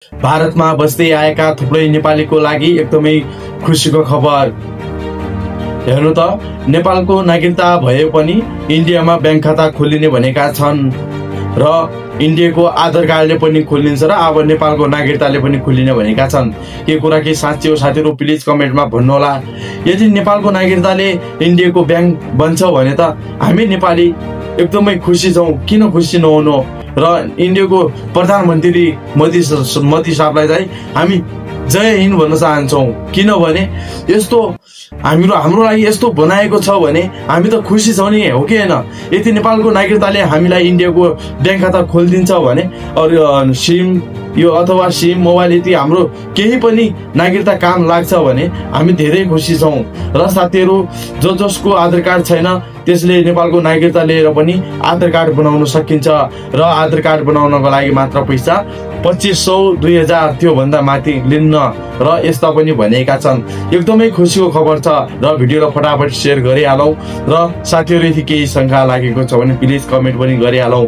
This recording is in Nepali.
भारतमा बस्दै आएका थुप्रै नेपालीको लागि एकदमै खुसीको खबर। हेर्नु त, नेपालको नागरिकता भए पनि इन्डियामा ब्याङ्क खाता खोलिने भनेका छन् र इन्डियाको आधार कार्डले पनि खोलिन्छ र अब नेपालको नागरिकताले पनि खोलिने भनेका छन्। के कुरा के साँच्चै हो साथीहरू, प्लिज कमेन्टमा भन्नुहोला। यदि नेपालको नागरिकताले इन्डियाको ब्याङ्क बन्छ भने त हामी नेपाली एकदमै खुसी छौँ। किन खुसी नहुनु र इन्डियाको प्रधानमन्त्री मोदी साहबलाई चाहिँ हामी जय हिन्द भन्न चाहन्छौँ। किनभने यस्तो हाम्रो लागि यस्तो बनाएको छ भने हामी त खुसी छौँ नि, हो कि होइन? यदि नेपालको नागरिकताले हामीलाई इन्डियाको ब्याङ्क खाता खोलिदिन्छ भने सिम यो अथवा सिम मोबाइल यदि हाम्रो केही पनि नागरिकता काम लाग्छ भने हामी धेरै खुसी छौँ। र साथीहरू, जसको आधार कार्ड छैन त्यसले नेपालको नागरिकता लिएर पनि आधार कार्ड बनाउन सकिन्छ र आधार कार्ड बनाउनको लागि मात्र पैसा 2500 2000 त्योभन्दा माथि लिन्न र यस्ता पनि भनेका छन्। एकदमै खुसीको खबर छ र भिडियोलाई फटाफट सेयर गरिहालौँ र साथीहरू यदि केही शङ्का लागेको छ भने प्लिज कमेन्ट पनि गरिहालौँ।